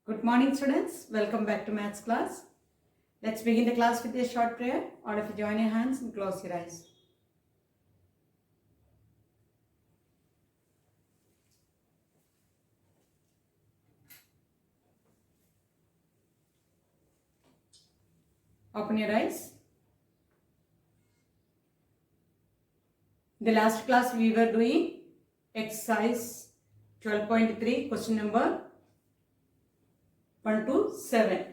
Good morning, students. Welcome back to maths class. Let's begin the class with a short prayer. All of you join your hands and close your eyes. Open your eyes. In the last class, we were doing exercise 12.3, question number 1 to 7.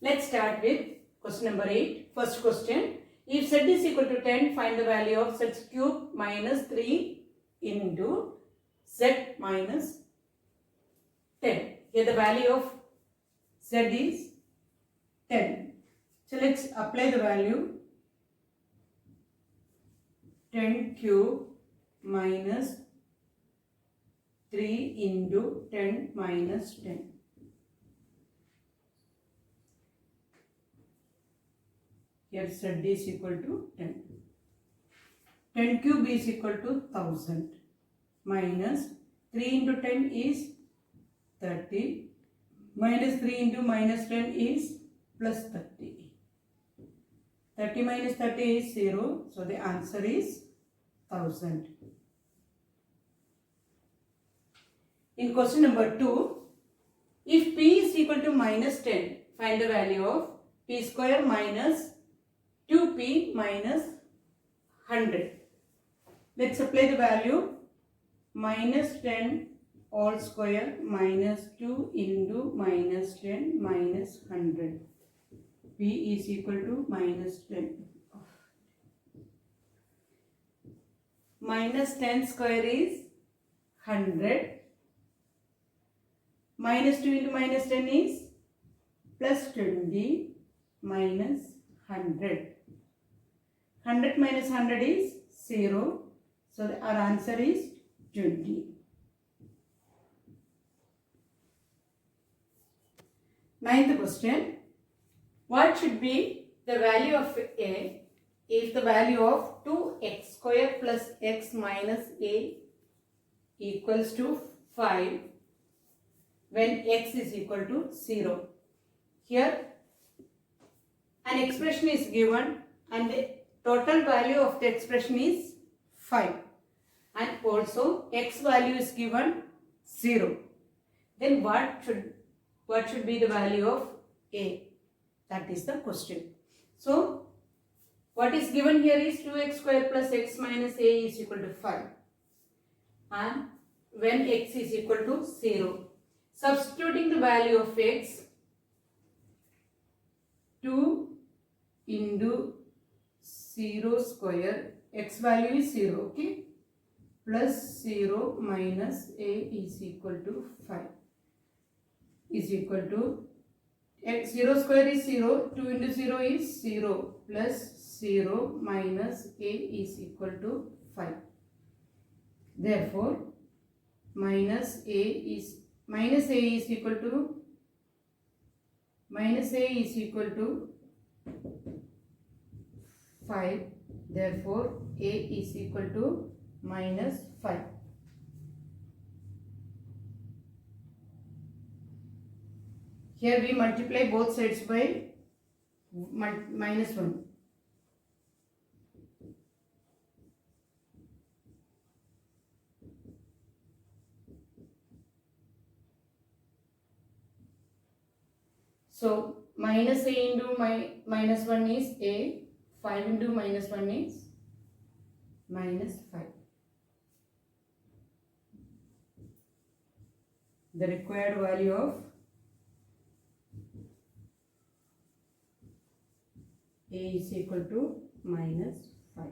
Let's start with question number 8. First question. If z is equal to 10, find the value of z cube minus 3 into z minus 10. Here the value of z is 10. So let's apply the value 10 cube minus 3 into 10 minus 10. Here z is equal to 10. 10 cube is equal to 1000 minus 3 into 10 is 30 minus 3 into minus 10 is plus 30. 30 minus 30 is 0. So the answer is 1000. In question number 2, if p is equal to minus 10, find the value of p square minus 2p minus 100. Let's apply the value minus 10 all square minus 2 into minus 10 minus 100. P is equal to minus 10. Minus 10 square is 100. Minus 2 into minus 10 is plus 20 minus 100. 100 minus 100 is 0. So our answer is 20. Ninth question. What should be the value of a if the value of 2x square plus x minus a equals to 5 when x is equal to 0? Here an expression is given and the total value of the expression is 5 and also x value is given 0. Then what should be the value of a? That is the question. So what is given here is 2x square plus x minus a is equal to 5 and when x is equal to 0. Substituting the value of x, 2 into 0 square, x value is 0, okay, plus 0 minus a is equal to 5 is equal to x 0 square is 0, 2 into 0 is 0 plus 0 minus a is equal to 5. Therefore minus a is equal to 5. Therefore a is equal to minus 5. Here we multiply both sides by minus 1. So minus a into minus 1 is a, 5 into minus 1 is minus 5. The required value of a is equal to minus 5.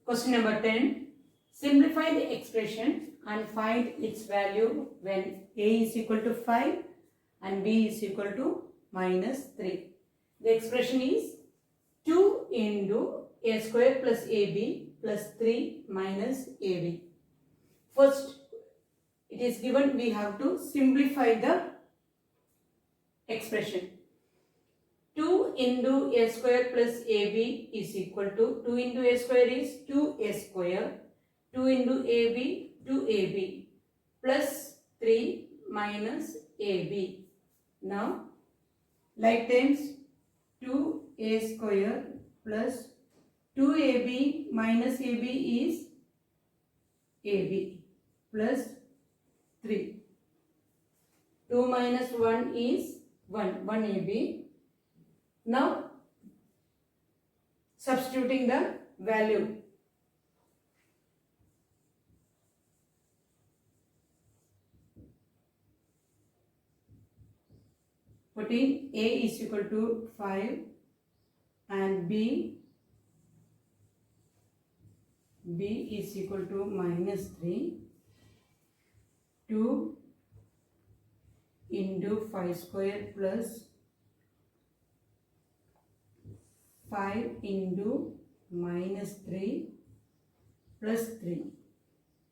Question number 10. Simplify the expression and find its value when a is equal to 5 and b is equal to minus 3. The expression is 2 into a square plus ab plus 3 minus ab. First, it is given we have to simplify the expression. 2 into a square plus ab is equal to 2 into a square is 2a square, 2 into ab 2ab plus 3 minus ab. Now, like times 2a square plus 2ab minus ab is ab plus 3. 2 minus 1 is 1 ab. Now, substituting the value. Putting a is equal to 5 and b is equal to minus 3. 2 into 5 square plus 5 into minus 3 plus 3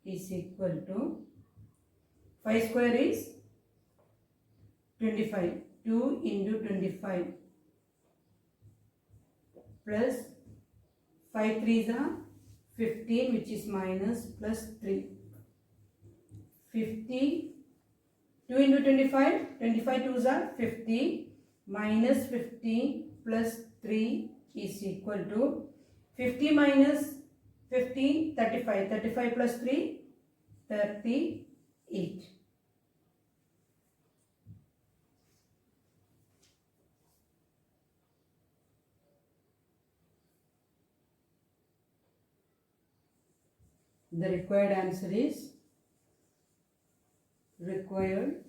is equal to 5 square is 25. 2 into 25 plus 5 3s are 15, which is minus plus 3. 50. 2 into 25, 25 2s are 50 minus 50 plus 3 is equal to 50 minus 50, 35. 35 plus 3, 38. The required answer is required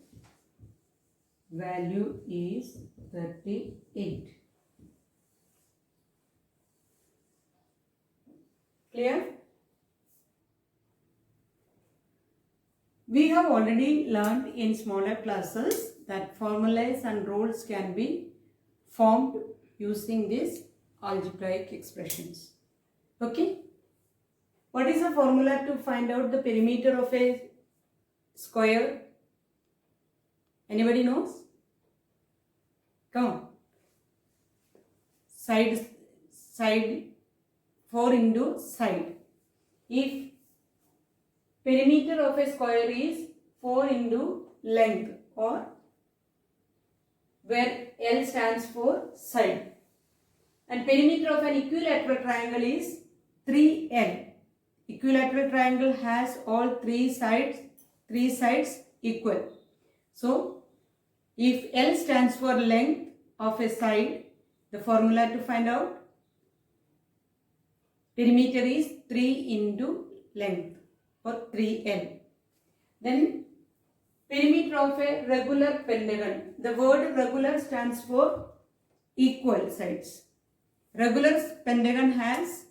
value is 38. Clear? We have already learned in smaller classes that formulas and rules can be formed using these algebraic expressions. Okay? What is the formula to find out the perimeter of a square? Anybody knows? Come on. Side 4 into side. If perimeter of a square is 4 into length, or where L stands for side, and perimeter of an equilateral triangle is 3L. Equilateral triangle has all three sides equal. So, if L stands for length of a side, the formula to find out perimeter is 3 into length, or 3L. Then perimeter of a regular pentagon. The word regular stands for equal sides. Regular pentagon has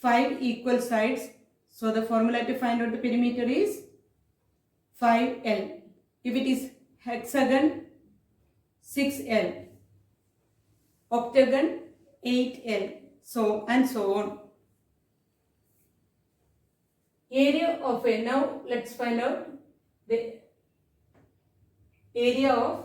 5 equal sides. So the formula to find out the perimeter is 5L. If it is hexagon, 6L. Octagon, 8L. So and so on. Area of a, now let's find out the area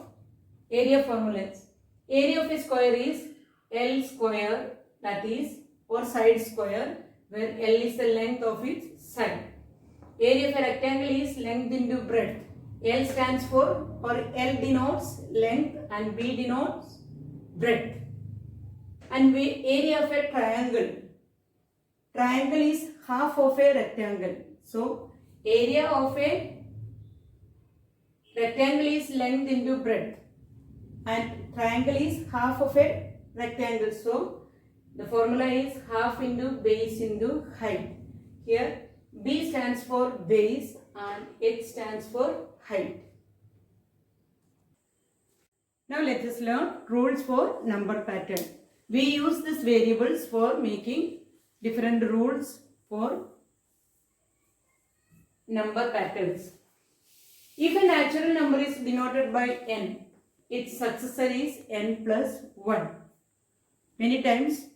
formulas. Area of a square is L square, that is, or side square, where L is the length of its side. Area of a rectangle is length into breadth. L stands for, or L denotes length and B denotes breadth. And area of a triangle. Triangle is half of a rectangle. So, area of a rectangle is length into breadth. And triangle is half of a rectangle. So, the formula is half into base into height. Here, B stands for base and H stands for height. Now, let us learn rules for number pattern. We use these variables for making different rules for number patterns. If a natural number is denoted by n, its successor is n plus 1. Many times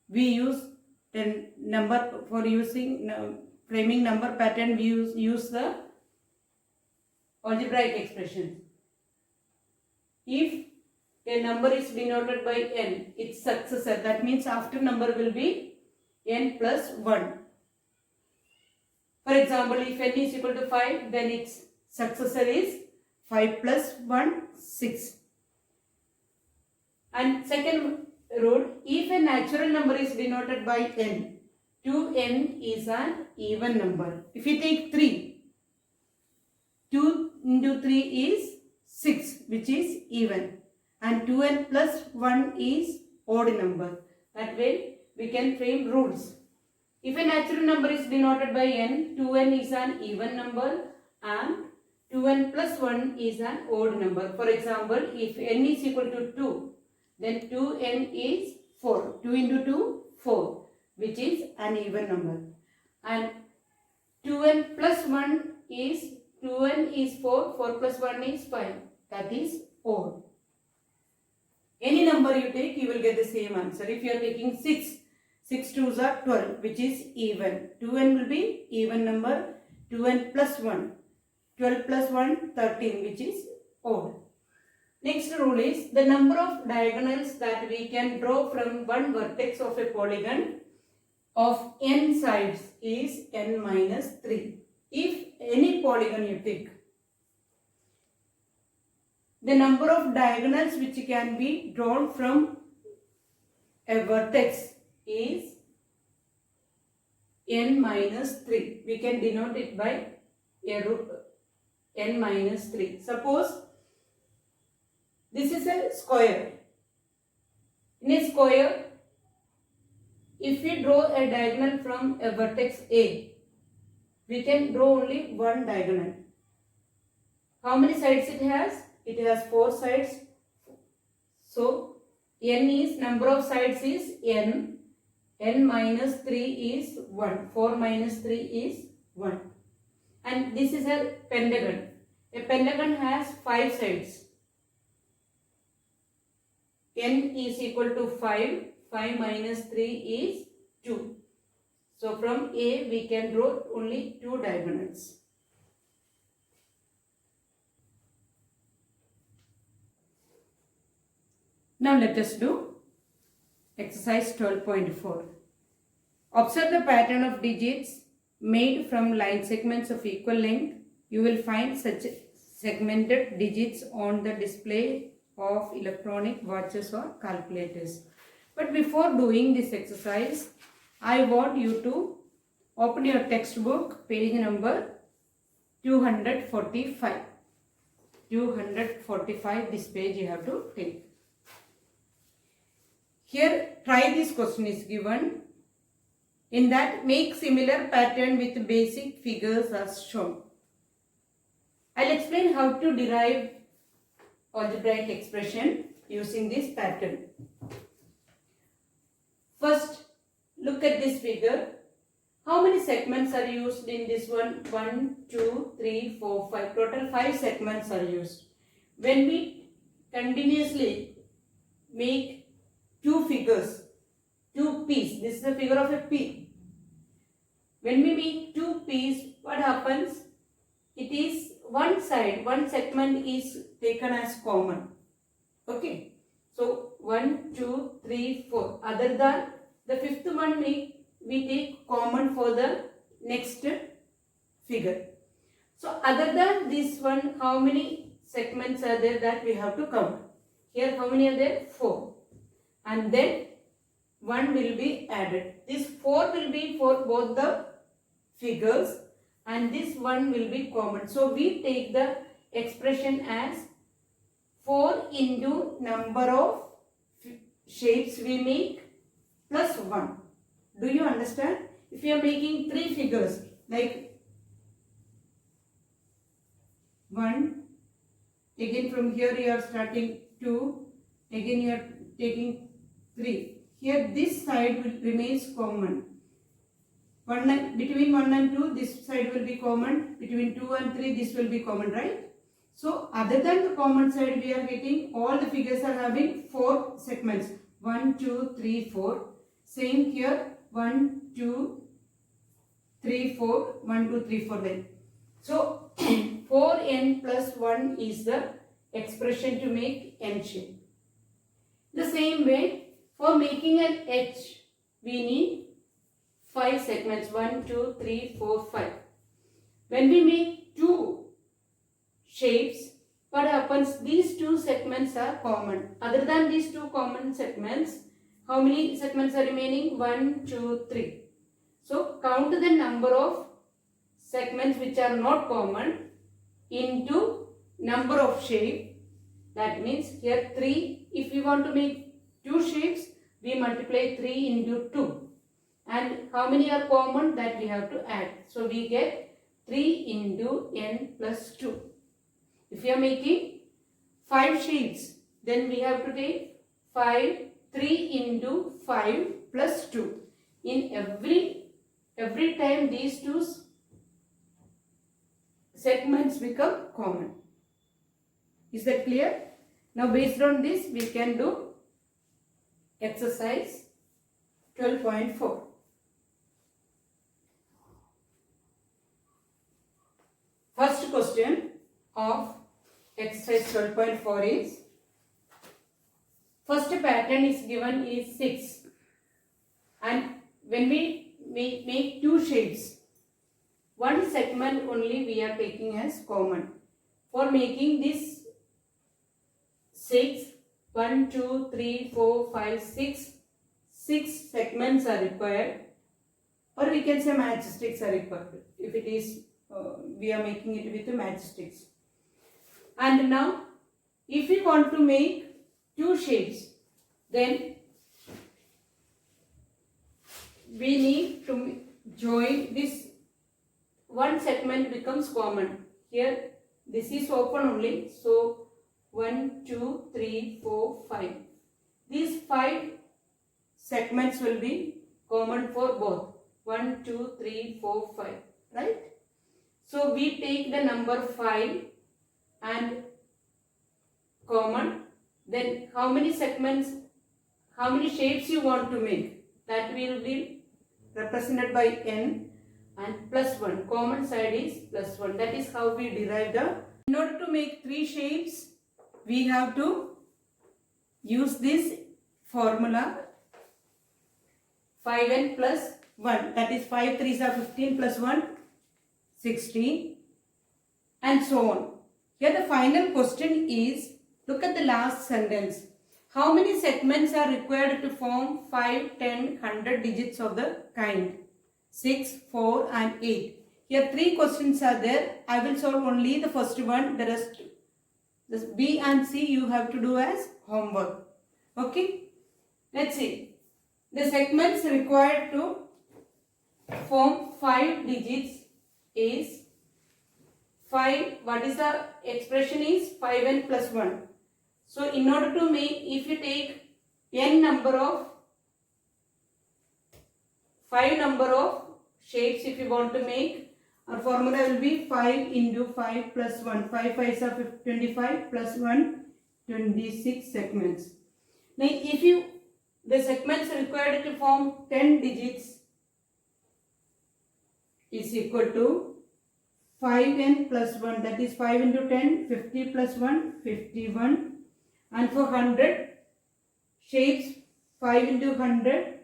we use the number for using framing number pattern, we use the algebraic expression. If a number is denoted by n, its successor, that means after number will be n plus 1. For example, if n is equal to 5, then its successor is 5 plus 1, 6. And second rule, if a natural number is denoted by n, 2n is an even number. If you take 3, 2 into 3 is 6, which is even. And 2n plus 1 is odd number. That way we can frame rules. If a natural number is denoted by n, 2n is an even number and 2n plus 1 is an odd number. For example, if n is equal to 2, then 2n is 4. 2 into 2, 4, which is an even number. And 2n plus 1 is 2n is 4, 4 plus 1 is 5. That is odd. Any number you take, you will get the same answer. If you are taking 6, 6 2s are 12, which is even. 2n will be even number. 2n plus 1, 12 plus 1, 13, which is odd. Next rule is the number of diagonals that we can draw from one vertex of a polygon of n sides is n minus 3. If any polygon you take, the number of diagonals which can be drawn from a vertex is n minus 3. We can denote it by n minus 3. Suppose this is a square. In a square, if we draw a diagonal from a vertex A, we can draw only one diagonal. How many sides it has? It has 4 sides. So, n is, number of sides is n. n minus 3 is 1. 4 minus 3 is 1. And this is a pentagon. A pentagon has 5 sides. N is equal to 5. 5 minus 3 is 2. So, from A we can draw only 2 diagonals. Now let us do exercise 12.4. Observe the pattern of digits made from line segments of equal length. You will find such segmented digits on the display of electronic watches or calculators. But before doing this exercise, I want you to open your textbook, page number 245. 245, this page you have to take. Here, try this question is given. In that, make similar pattern with basic figures as shown. I'll explain how to derive algebraic expression using this pattern. First, look at this figure. How many segments are used in this one? 1, 2, 3, 4, 5. Total 5 segments are used. When we continuously make two figures, two P's. This is the figure of a P. When we make two P's, what happens? It is one side, one segment is taken as common. Okay. So, 1, 2, 3, 4. Other than the fifth one, we take common for the next figure. So, other than this one, how many segments are there that we have to count? Here, how many are there? 4. And then 1 will be added. This 4 will be for both the figures and this 1 will be common. So, we take the expression as 4 into number of shapes we make plus 1. Do you understand? If you are making 3 figures like 1, again from here you are starting 2, again you are taking 3. Here this side will remains common. Between 1 and 2 this side will be common. Between 2 and 3 this will be common, right? So other than the common side we are getting all the figures are having 4 segments. 1, 2, 3, 4. Same here 1, 2, 3, 4. 1, 2, 3, 4 then. So 4n plus 1 is the expression to make n shape. The same way, for making an H, we need 5 segments. 1, 2, 3, 4, 5. When we make two shapes, what happens? These two segments are common. Other than these two common segments, how many segments are remaining? 1, 2, 3. So count the number of segments which are not common into number of shape. That means here 3. If we want to make two shapes, we multiply 3 into 2. And how many are common? That we have to add. So we get 3 into n plus 2. If we are making 5 shapes, then we have to take 3 into 5 plus 2. In every time these two segments become common. Is that clear? Now based on this, we can do exercise 12.4. First question of exercise 12.4 is, first pattern is given is 6, and when we make two shapes, one segment only we are taking as common. For making this 6, 1, 2, 3, 4, 5, 6 segments are required, or we can say matchsticks are required if it is we are making it with the matchsticks. And now if we want to make two shapes, then we need to join this. One segment becomes common. Here this is open only, so 1, 2, 3, 4, 5. These 5 segments will be common for both. 1, 2, 3, 4, 5. Right? So we take the number 5 and common. Then how many segments, how many shapes you want to make? That will be represented by n, and plus 1. Common side is plus 1. That is how we derive the. In order to make 3 shapes, we have to use this formula 5n plus 1. That is 5 3s are 15 plus 1, 16, and so on. Here the final question is, look at the last sentence. How many segments are required to form 5, 10, 100 digits of the kind? 6, 4 and 8. Here 3 questions are there. I will solve only the first one. The rest, this B and C you have to do as homework. Okay. Let's see. The segments required to form 5 digits is 5. What is the expression is 5n plus 1. So in order to make, if you take n number of 5 number of shapes, if you want to make, our formula will be 5 into 5 plus 1. 5 5s are 25 plus 1, 26 segments. Now if you, the segments required to form 10 digits is equal to 5n plus 1, that is 5 into 10, 50 plus 1, 51. And for 100 shapes, 5 into 100,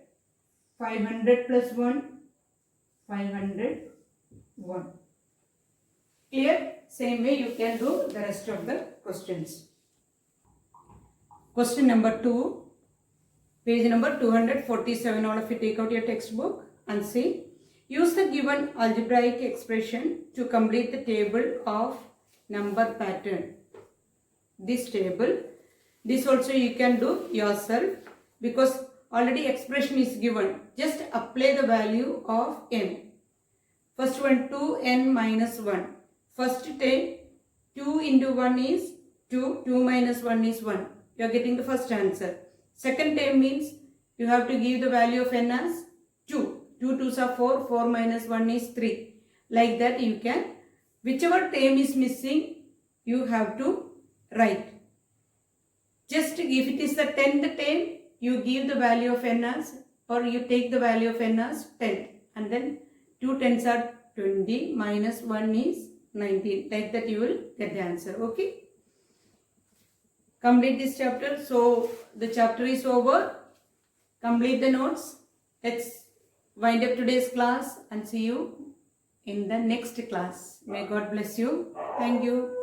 500 plus 1, 501. Clear? Same way you can do the rest of the questions. Question number 2, page number 247. All of you take out your textbook and see. Use the given algebraic expression to complete the table of number pattern. This table. This also you can do yourself because already expression is given. Just apply the value of n. First one 2n minus 1. First time 2 into 1 is 2. 2 minus 1 is 1. You are getting the first answer. Second time means you have to give the value of n as 2. 2 2s are 4. 4 minus 1 is 3. Like that you can. Whichever term is missing, you have to write. Just if it is the 10th term, you give the value of n as, or you take the value of n as 10. And then 2 10s are 20 minus 1 is 19. Like that you will get the answer. Okay. Complete this chapter. So the chapter is over. Complete the notes. Let's wind up today's class and see you in the next class. May God bless you. Thank you.